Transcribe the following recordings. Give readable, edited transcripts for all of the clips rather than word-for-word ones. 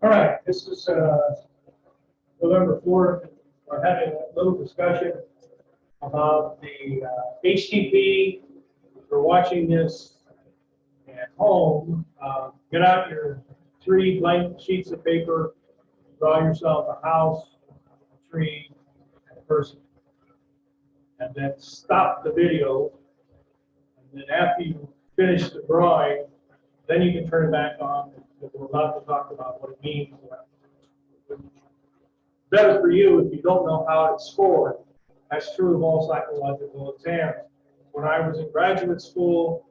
All right, this is November 4th. We're having a little discussion about the HTP. If you're watching this at home, get out your 3 blank sheets of paper, draw yourself a house, a tree, and a person. And then stop the video. And then after you finish the drawing, then you can turn it back on. We're about to talk about what it means. Better for you if you don't know how it's scored. That's true of all psychological exams. When I was in graduate school,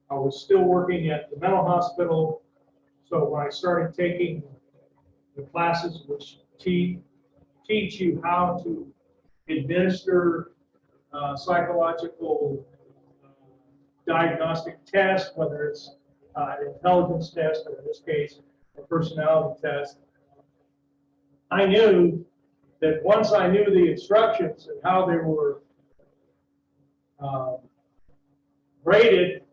I was still working at the mental hospital. So when I started taking the classes which teach you how to administer psychological diagnostic tests, whether it's an intelligence test, or in this case, a personality test, I knew that once I knew the instructions and how they were graded,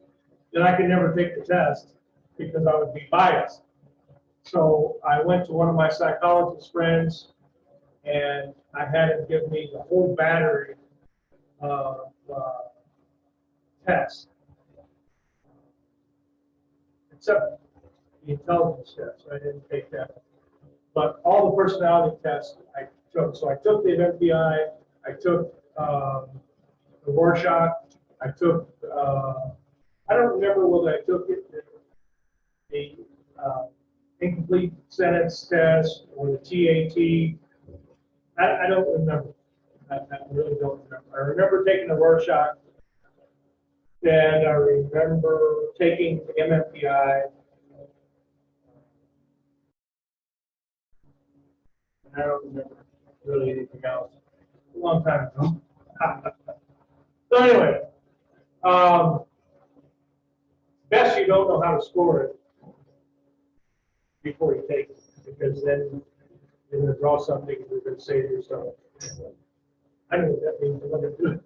that I could never take the test because I would be biased. So I went to one of my psychologist friends and I had him give me the whole battery of tests, except the intelligence test. I didn't take that. But all the personality tests I took. So I took the MMPI, I took the Rorschach, I took, I don't remember whether I took it, the incomplete sentence test or the TAT. I don't remember. I really don't remember. I remember taking the Rorschach, and I remember taking the MMPI. I don't remember really anything else. A long time ago. So anyway, best you don't know how to score it before you take it, because then you're going to draw something and you're going to say to yourself, I know what that means. I'm going to do it.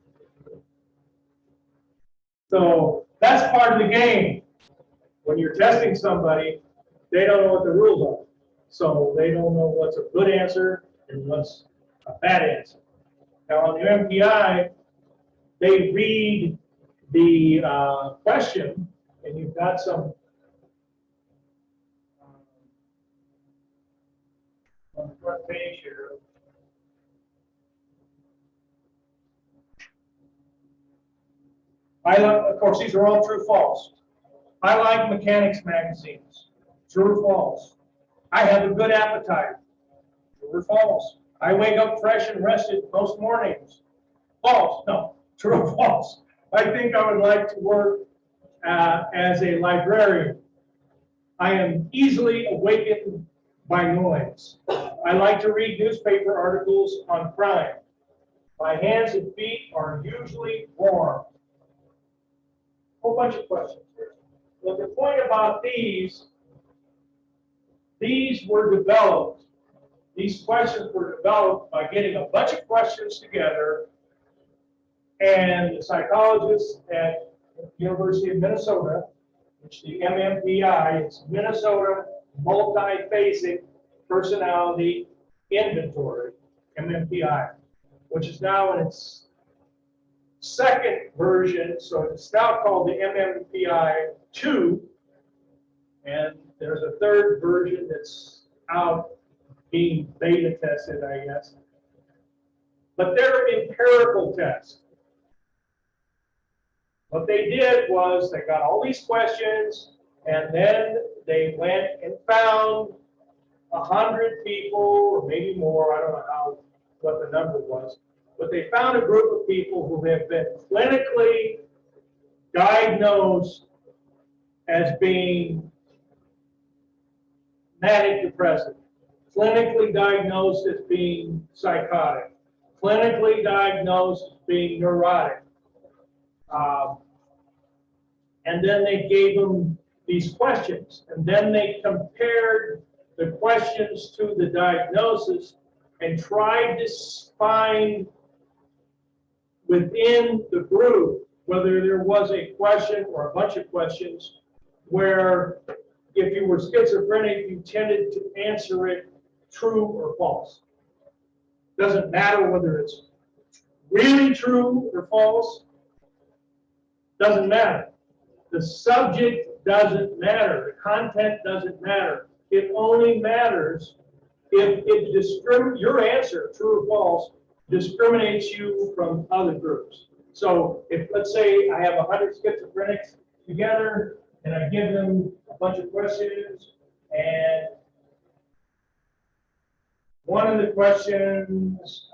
So that's part of the game. When you're testing somebody, they don't know what the rules are. So they don't know what's a good answer and what's a bad answer. Now on the MPI, they read the question, and you've got some on the front page here. Of course, these are all true, false. I like mechanics magazines. True or false? I have a good appetite. True or false? I wake up fresh and rested most mornings. False. No. True or false? I think I would like to work as a librarian. I am easily awakened by noise. I like to read newspaper articles on crime. My hands and feet are usually warm. A whole bunch of questions here. But the point about these were developed. These questions were developed by getting a bunch of questions together, and the psychologists at the University of Minnesota, which the MMPI, it's Minnesota Multi-Phasic Personality Inventory, MMPI, which is now in its second version, so it's now called the MMPI 2, and there's a third version that's out being beta tested, I guess. But they're empirical tests. What they did was they got all these questions, and then they went and found 100 people, or maybe more, I don't know what the number was, but they found a group of people who have been clinically diagnosed as being manic depressive, clinically diagnosed as being psychotic, clinically diagnosed as being neurotic. And then they gave them these questions, and then they compared the questions to the diagnosis and tried to find within the group whether there was a question or a bunch of questions where if you were schizophrenic, you tended to answer it true or false. Doesn't matter whether it's really true or false. Doesn't matter. The subject doesn't matter. The content doesn't matter. It only matters if your answer, true or false, discriminates you from other groups. So if, let's say, I have 100 schizophrenics together, and I give them a bunch of questions, and one of the questions,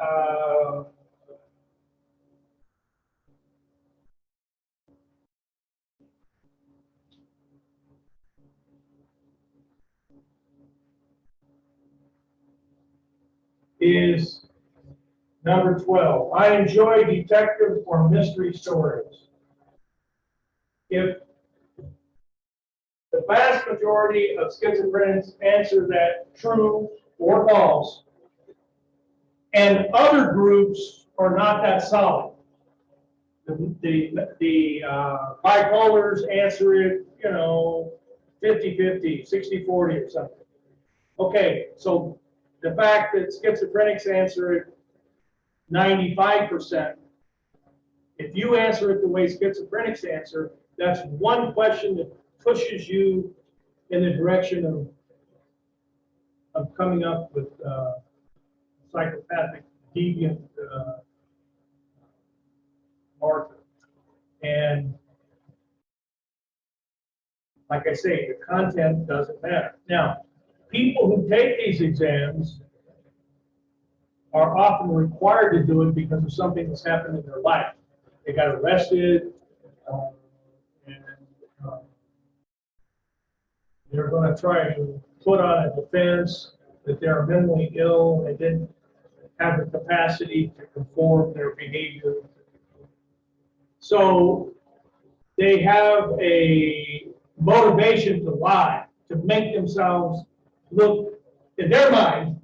is number 12. I enjoy detective or mystery stories. If the vast majority of schizophrenics answer that true or false, and other groups are not that solid. The bipolars answer it, 50-50, 60-40 or something. Okay, so the fact that schizophrenics answer it 95%, if you answer it the way schizophrenics answer, that's one question that pushes you in the direction of coming up with psychopathic, deviant marker. And like I say, the content doesn't matter. Now, people who take these exams are often required to do it because of something that's happened in their life. They got arrested, and they're going to try to put on a defense that they're mentally ill and didn't have the capacity to conform their behavior. So they have a motivation to lie, to make themselves look, in their mind,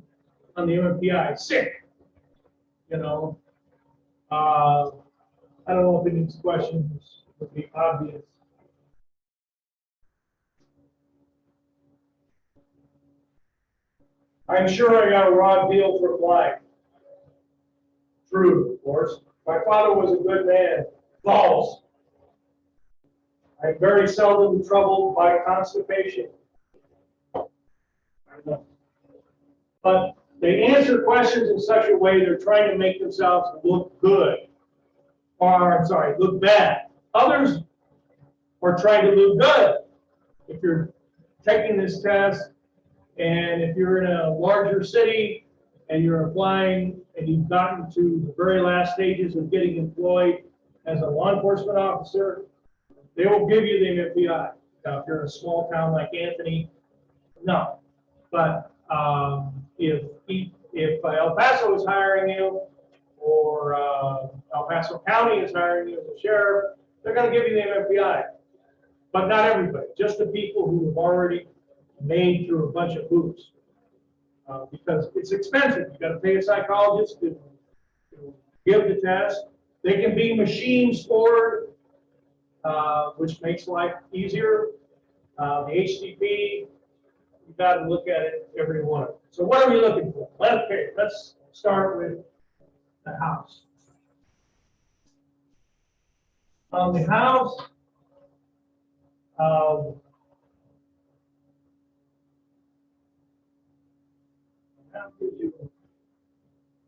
on the MMPI, sick. I don't know if any of these questions would be obvious. I'm sure I got a raw deal for life. True, of course. My father was a good man. False. I'm very seldom troubled by constipation. I know. But they answer questions in such a way they're trying to make themselves look good. Or, I'm sorry, look bad. Others are trying to look good. If you're taking this test, and if you're in a larger city and you're applying and you've gotten to the very last stages of getting employed as a law enforcement officer, they will give you the MMPI. Now, if you're in a small town like Anthony, no. But if El Paso is hiring you, or El Paso County is hiring you as a sheriff, they're going to give you the MMPI. But not everybody, just the people who have already made through a bunch of hoops. Because it's expensive. You've got to pay a psychologist to give the test. They can be machine scored, which makes life easier. The HCP, you've got to look at it every one. So what are we looking for? Okay, let's start with the house. On the house,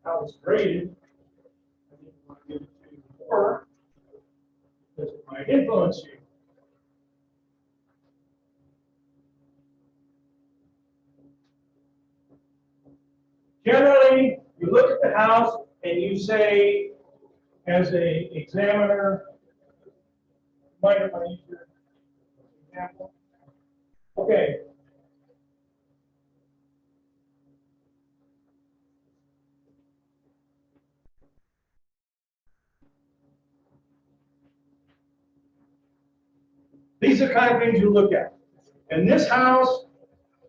how it's graded, I didn't want to give it to you before because it might influence you. Generally, you look at the house and you say, as an examiner, might have used your example. Okay. These are the kind of things you look at. In this house,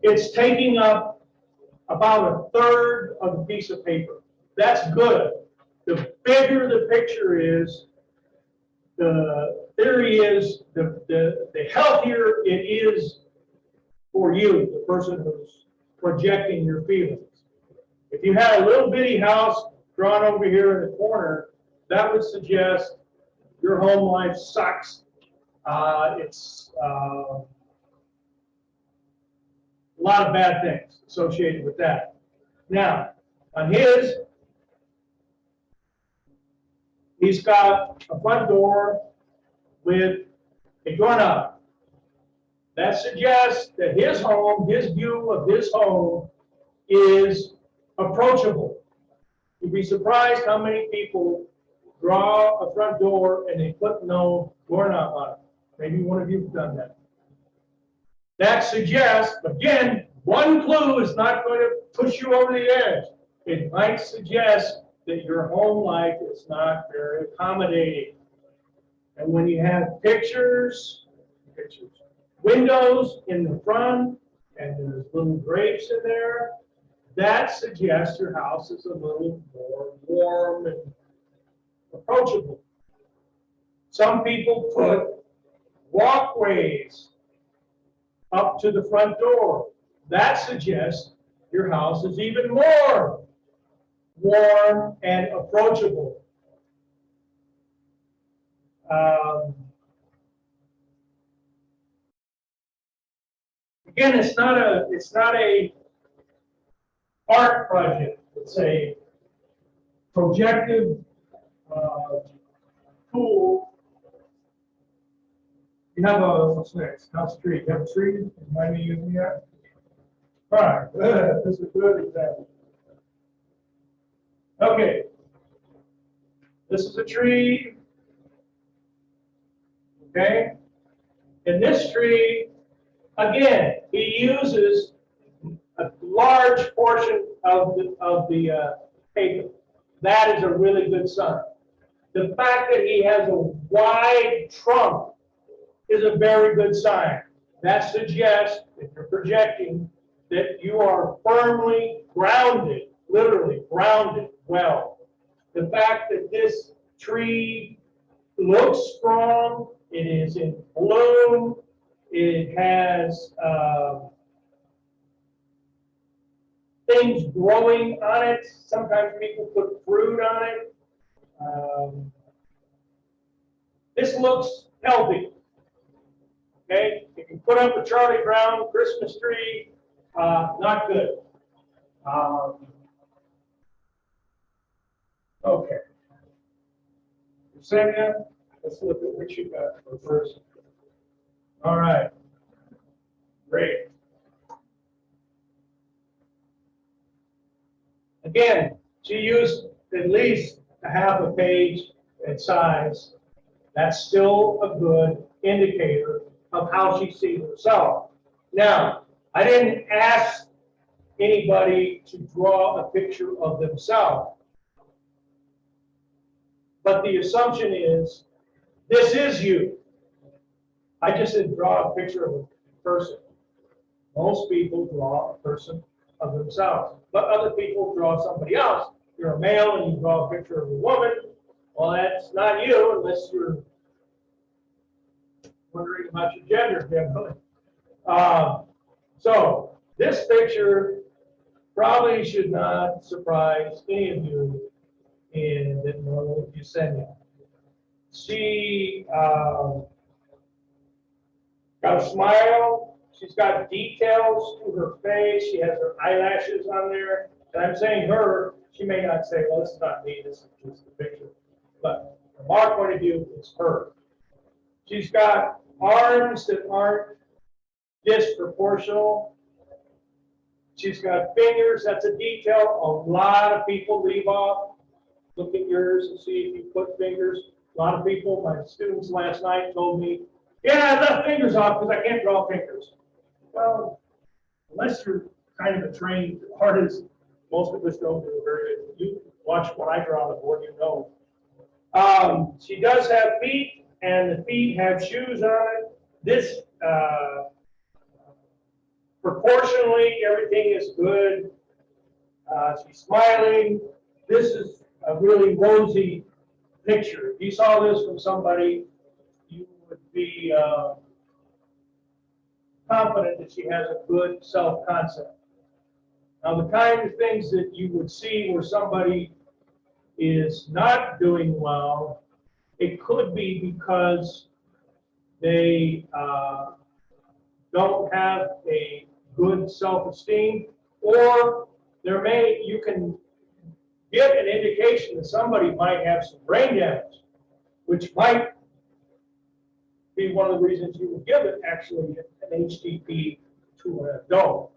it's taking up about 1/3 of the piece of paper. That's good. The bigger the picture is, the theory is, the healthier it is for you, the person who's projecting your feelings. If you had a little bitty house drawn over here in the corner, that would suggest your home life sucks. It's a lot of bad things associated with that. Now, on his, he's got a front door with a doorknob. That suggests that his home, his view of his home is approachable. You'd be surprised how many people draw a front door and they put no doorknob on it. Maybe one of you have done that. That suggests, again, one clue is not going to push you over the edge. It might suggest that your home life is not very accommodating. And when you have pictures, windows in the front, and there's little drapes in there, that suggests your house is a little more warm and approachable. Some people put walkways up to the front door. That suggests your house is even more warm and approachable. Again, it's not a art project. It's a projective tool. You have a, what's next? House tree. You have a tree? Remind me using that? All right, good. This is a good example. Okay. This is a tree. Okay. In this tree, again, he uses a large portion of the paper. That is a really good sign. The fact that he has a wide trunk is a very good sign. That suggests, if you're projecting, that you are firmly grounded, literally grounded well. The fact that this tree looks strong, it is in bloom, it has things growing on it. Sometimes people put fruit on it. This looks healthy. Okay, you can put up a Charlie Brown Christmas tree, not good. Okay. Yesenia, let's look at what you got for first. All right. Great. Again, she used at least a half a page in size. That's still a good indicator of how she sees herself. Now, I didn't ask anybody to draw a picture of themselves. But the assumption is, this is you. I just didn't draw a picture of a person. Most people draw a person of themselves. But other people draw somebody else. You're a male and you draw a picture of a woman. Well, that's not you unless you're wondering about your gender, definitely. So this picture probably should not surprise any of you in that know Yesenia. She got a smile. She's got details to her face. She has her eyelashes on there. And I'm saying her. She may not say, well, this is not me. This is just the picture. But from our point of view, it's her. She's got arms that aren't disproportional. She's got fingers. That's a detail a lot of people leave off. Look at yours and see if you put fingers. A lot of people, my students last night told me, yeah, I left fingers off because I can't draw fingers. Well, unless you're kind of a trained artist, most of us don't do it very good. You watch what I draw on the board, you know. She does have feet, and the feet have shoes on it. This, proportionally, everything is good. She's smiling. This is a really rosy picture. If you saw this from somebody, you would be confident that she has a good self-concept. Now, the kind of things that you would see where somebody is not doing well, it could be because they don't have a good self-esteem, or you can get an indication that somebody might have some brain damage, which might be one of the reasons you would give it actually an HTP to an adult.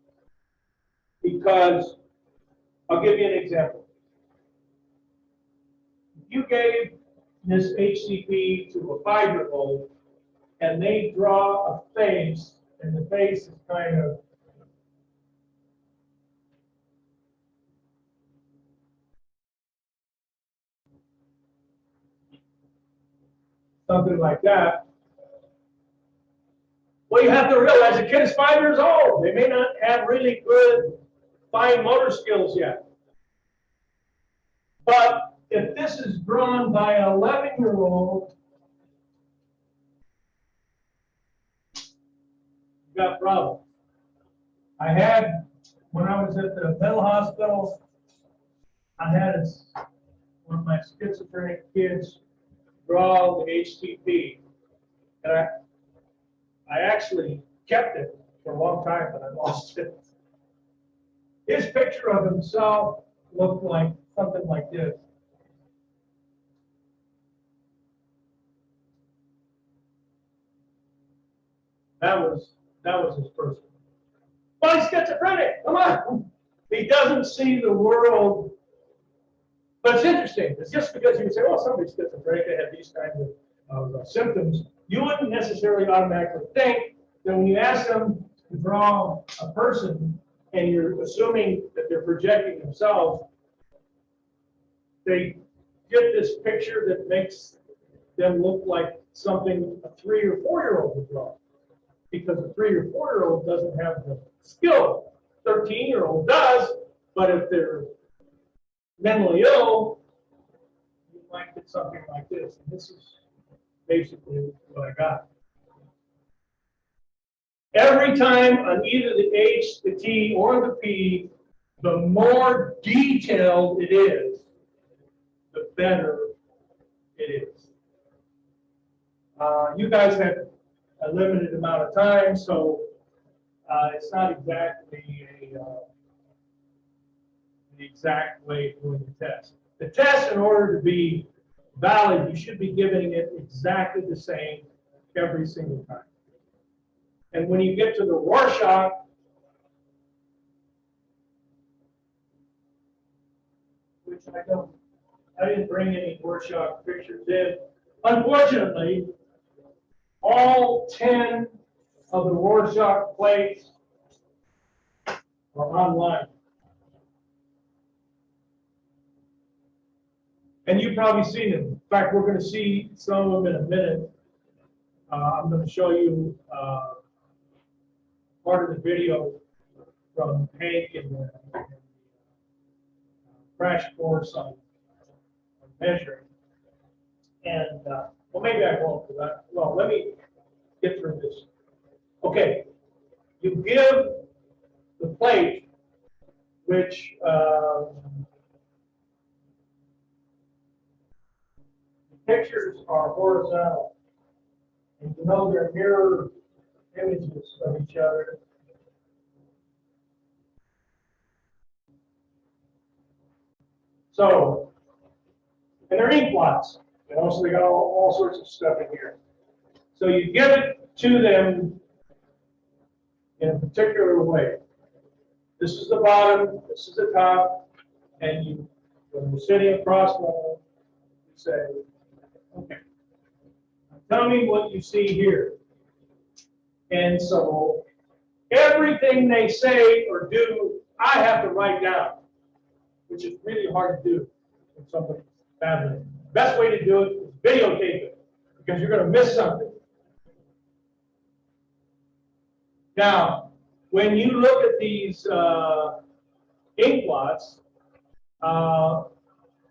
Because I'll give you an example. If you gave this HCP to a 5-year-old and they draw a face, and the face is kind of something like that, well, you have to realize the kid is 5 years old. They may not have really good fine motor skills yet. But if this is drawn by an 11-year-old, you've got problems. I had, when I was at the mental hospital, I had one of my schizophrenic kids draw the HTP. And I actually kept it for a long time, but I lost it. His picture of himself looked like something like this. That was his person. Well, he's schizophrenic. Come on. He doesn't see the world. But it's interesting. It's just because you would say, well, somebody's schizophrenic, they have these kinds of symptoms. You wouldn't necessarily automatically think that when you ask them to draw a person and you're assuming that they're projecting themselves, they get this picture that makes them look like something a 3 or 4-year-old would draw. Because a 3 or 4-year-old doesn't have the skill. 13-year-old does, but if they're mentally ill, you might get something like this. And this is basically what I got. Every time on either the H, the T, or the P, the more detailed it is, the better it is. You guys have a limited amount of time, so it's not exactly the exact way of doing the test. The test, in order to be valid, you should be giving it exactly the same every single time. And when you get to the Rorschach, which I didn't bring any Rorschach pictures in. Unfortunately, all 10 of the Rorschach plates are online. And you've probably seen them. In fact, we're going to see some of them in a minute. I'm going to show you part of the video from Hank in the crash course on measuring. And, well, maybe I won't, because well, let me get through this. Okay, you give the plate, which the pictures are horizontal, and you know they're mirror images of each other. So, and they're ink blots, you know, so they got all sorts of stuff in here. So you give it to them in a particular way. This is the bottom, this is the top, and when you're sitting across from them, you say, okay, tell me what you see here. And so everything they say or do, I have to write down, which is really hard to do when somebody's babbling. The best way to do it is videotape it, because you're going to miss something. Now, when you look at these ink blots, a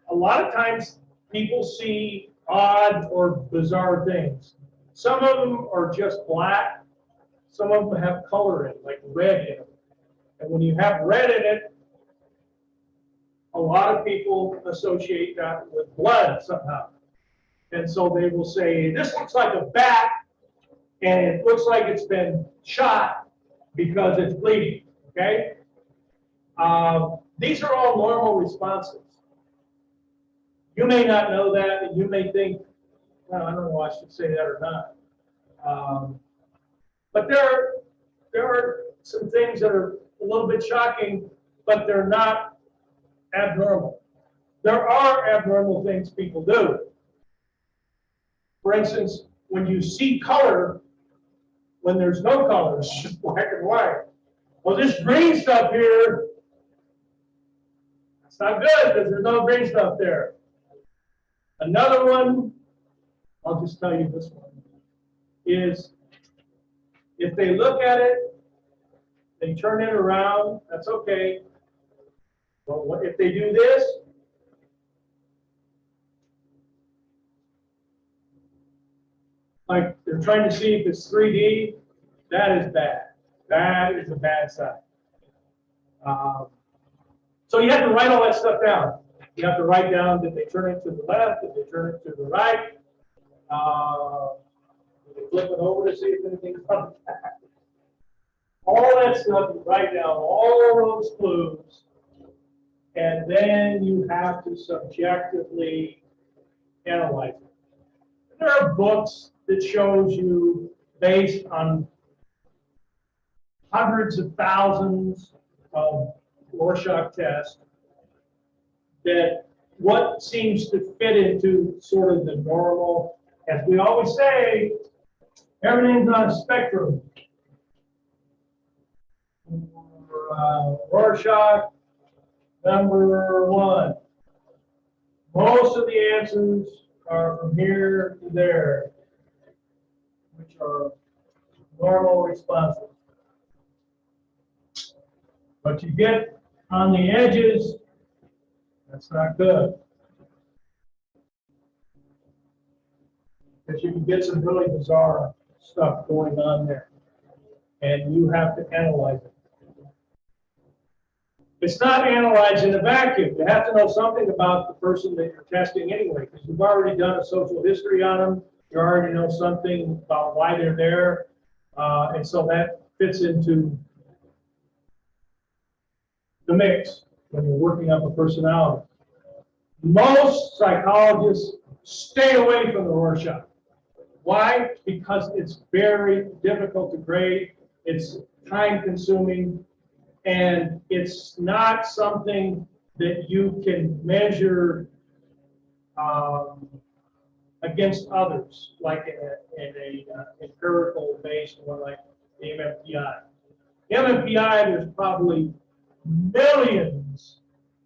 lot of times people see odd or bizarre things. Some of them are just black, some of them have color in it, like red in them. And when you have red in it, a lot of people associate that with blood somehow. And so they will say, this looks like a bat, and it looks like it's been shot because it's bleeding, okay? These are all normal responses. You may not know that, and you may think, well, I don't know if I should say that or not. But there are some things that are a little bit shocking, but they're not abnormal. There are abnormal things people do. For instance, when you see color, when there's no color, it's just black and white. Well, this green stuff here, that's not good because there's no green stuff there. Another one, I'll just tell you this one, is if they look at it, they turn it around, that's okay. But what if they do this? Like they're trying to see if it's 3D, that is bad. That is a bad sign. So you have to write all that stuff down. You have to write down, did they turn it to the left, did they turn it to the right? Did they flip it over to see if anything comes back? All that stuff, you write down all those clues, and then you have to subjectively analyze it. There are books that shows you, based on hundreds of thousands of Rorschach tests, that what seems to fit into sort of the normal, as we always say, everything's on a spectrum. Rorschach, number 1. Most of the answers are from here to there, which are normal responses. But you get on the edges, that's not good. Because you can get some really bizarre stuff going on there. And you have to analyze it. It's not analyzed in a vacuum. You have to know something about the person that you're testing anyway, because you've already done a social history on them. You already know something about why they're there. And so that fits into the mix when you're working up a personality. Most psychologists stay away from the Rorschach. Why? Because it's very difficult to grade. It's time consuming. And it's not something that you can measure against others, like in a empirical based one like the MMPI. The MMPI, there's probably millions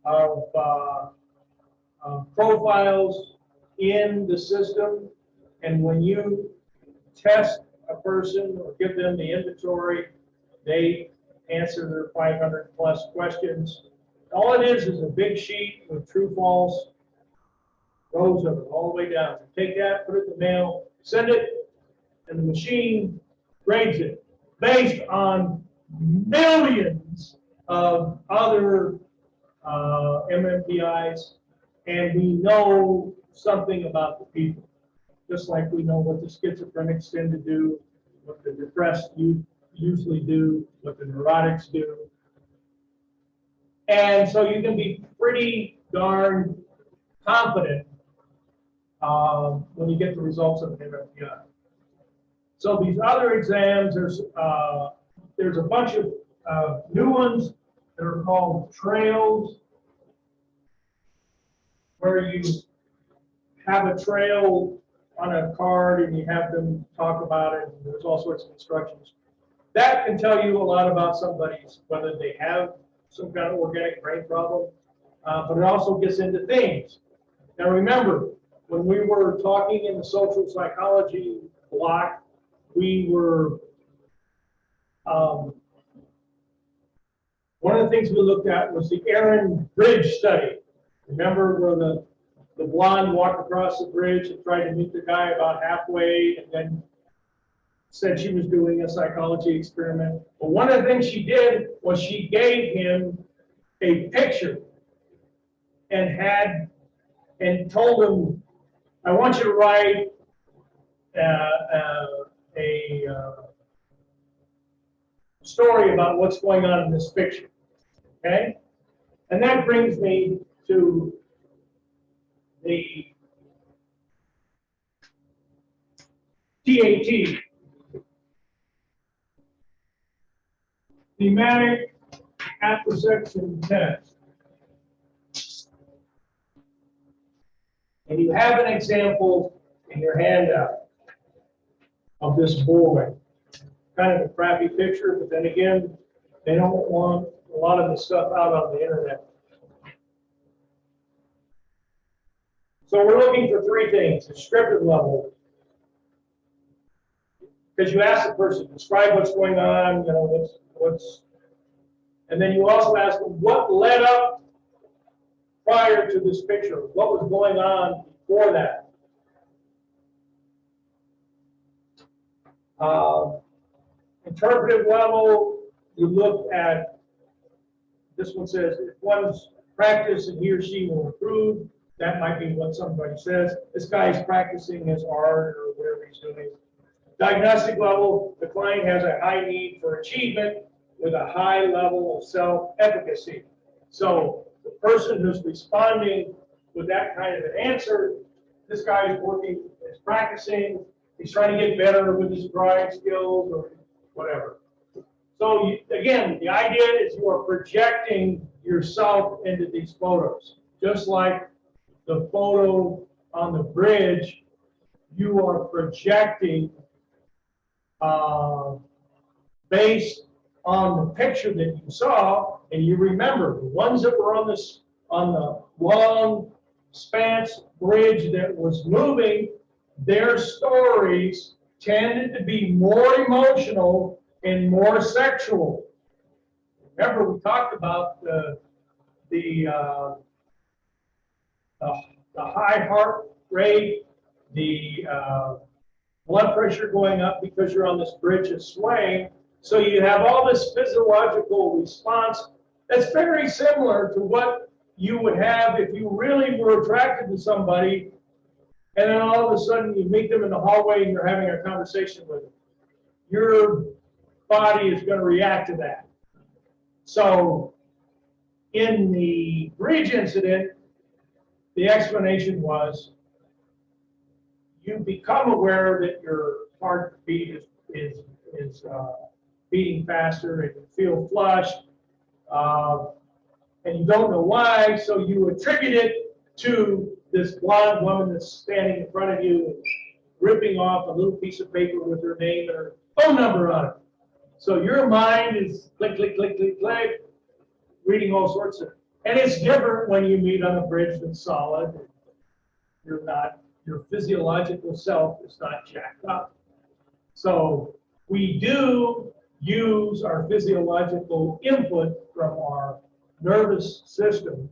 of profiles in the system, and when you test a person or give them the inventory, they answer their 500 plus questions. All it is a big sheet with true, false, rows of it all the way down. Take that, put it in the mail, send it, and the machine grades it based on millions of other MMPIs, and we know something about the people. Just like we know what the schizophrenics tend to do, what the depressed usually do, what the neurotics do. And so you can be pretty darn confident when you get the results of the MMPI. So these other exams, there's a bunch of new ones that are called trails, where you have a trail on a card and you have them talk about it, and there's all sorts of instructions. That can tell you a lot about somebody's, whether they have some kind of organic brain problem, but it also gets into themes. Now remember, when we were talking in the social psychology block, we were, one of the things we looked at was the Aaron Bridge study. Remember where the blonde walked across the bridge and tried to meet the guy about halfway and then said she was doing a psychology experiment. But one of the things she did was she gave him a picture and told him, I want you to write a story about what's going on in this picture. Okay? And that brings me to the TAT, thematic apperception test. And you have an example in your handout of this boy. Kind of a crappy picture, but then again, they don't want a lot of the stuff out on the internet. So we're looking for three things: descriptive level, because you ask the person, describe what's going on, and then you also ask them what led up prior to this picture, what was going on before that. Interpretive level, you look at, this one says, if one's practice and he or she will improve, that might be what somebody says. This guy's practicing his art or whatever he's doing. Diagnostic level, the client has a high need for achievement with a high level of self-efficacy. So the person who's responding with that kind of an answer, this guy is working, is practicing, he's trying to get better with his drawing skills or whatever. So again, the idea is you are projecting yourself into these photos. Just like the photo on the bridge, you are projecting based on the picture that you saw, and you remember the ones that were on the long spans bridge that was moving, their stories tended to be more emotional and more sexual. Remember, we talked about the high heart rate, the blood pressure going up because you're on this bridge of swaying. So you have all this physiological response that's very similar to what you would have if you really were attracted to somebody, and then all of a sudden you meet them in the hallway and you're having a conversation with them. Your body is going to react to that. So in the bridge incident, the explanation was you become aware that your heartbeat is beating faster and you feel flushed, and you don't know why, so you attribute it to this blonde woman that's standing in front of you and ripping off a little piece of paper with her name and her phone number on it. So your mind is click, click, click, click, click, reading all sorts of, and it's different when you meet on a bridge that's solid. You're not, your physiological self is not jacked up. So we do use our physiological input from our nervous system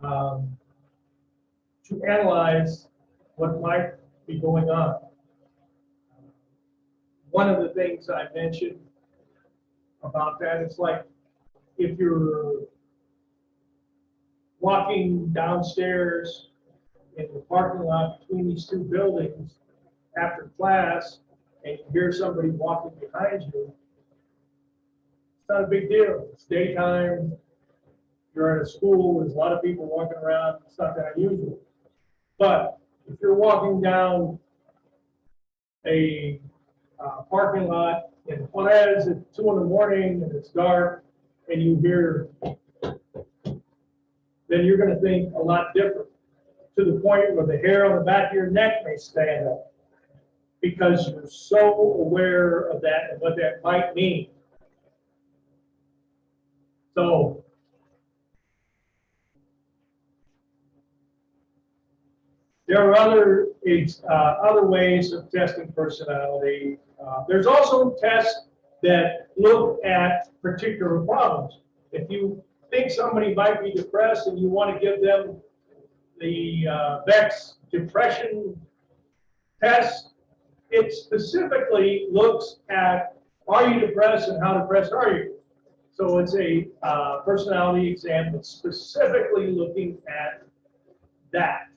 to analyze what might be going on. One of the things I mentioned about that is like if you're walking downstairs in the parking lot between these two buildings after class and you hear somebody walking behind you, it's not a big deal. It's daytime, you're at a school, there's a lot of people walking around, it's not that unusual. But if you're walking down a parking lot in Juarez at 2 in the morning and it's dark and you hear, then you're going to think a lot different, to the point where the hair on the back of your neck may stand up because you're so aware of that and what that might mean. So there are other ways of testing personality. There's also tests that look at particular problems. If you think somebody might be depressed and you want to give them the VEX depression test, it specifically looks at, are you depressed and how depressed are you? So it's a personality exam that's specifically looking at that.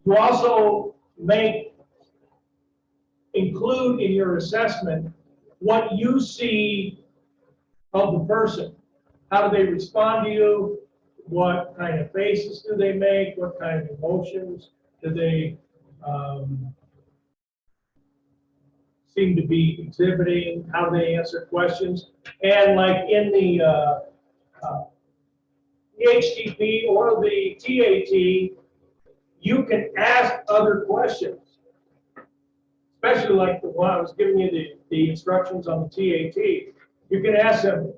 You also include in your assessment what you see of the person. How do they respond to you? What kind of faces do they make? What kind of emotions do they seem to be exhibiting? How do they answer questions? And like in the HTP or the TAT, you can ask other questions, especially like the one I was giving you the instructions on the TAT. You can ask them,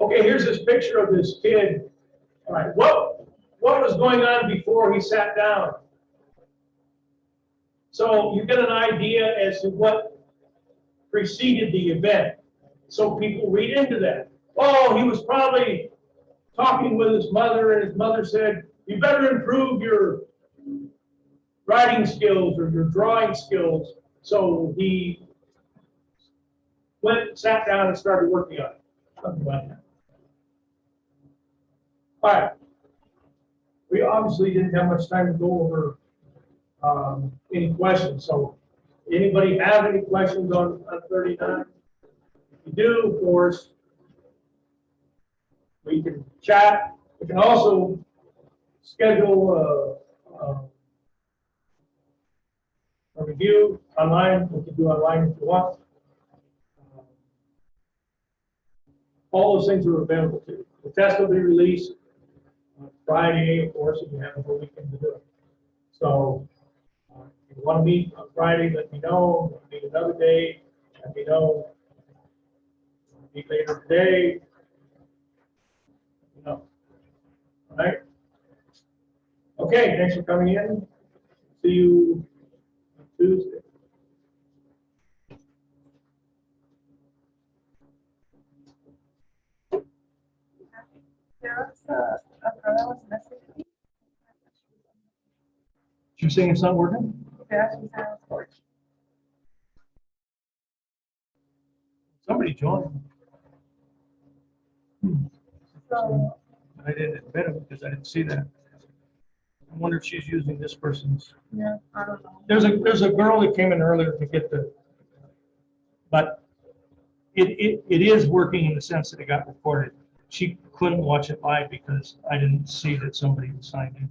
okay, here's this picture of this kid. All right, what was going on before he sat down? So you get an idea as to what preceded the event. So people read into that. Oh, he was probably talking with his mother, and his mother said, you better improve your writing skills or your drawing skills. So he went, sat down, and started working on it. Something like that. All right. We obviously didn't have much time to go over any questions. So anybody have any questions on 39? If you do, of course, we can chat. We can also schedule a review online. We can do online if you want. All those things are available to you. The test will be released on Friday, of course, if you have a whole weekend to do it. So if you want to meet on Friday, let me know. If you meet another day, let me know. Meet later today. All right. Okay, thanks for coming in. See you on Tuesday. There was a girl that was messaging me. You're saying it's not working? Yeah, she's on the porch. Somebody joined. So, I didn't admit it because I didn't see that. I wonder if she's using this person's. yeah, I don't know. There's a girl that came in earlier to get the, but it is working in the sense that it got recorded. She couldn't watch it live because I didn't see that somebody was signed in.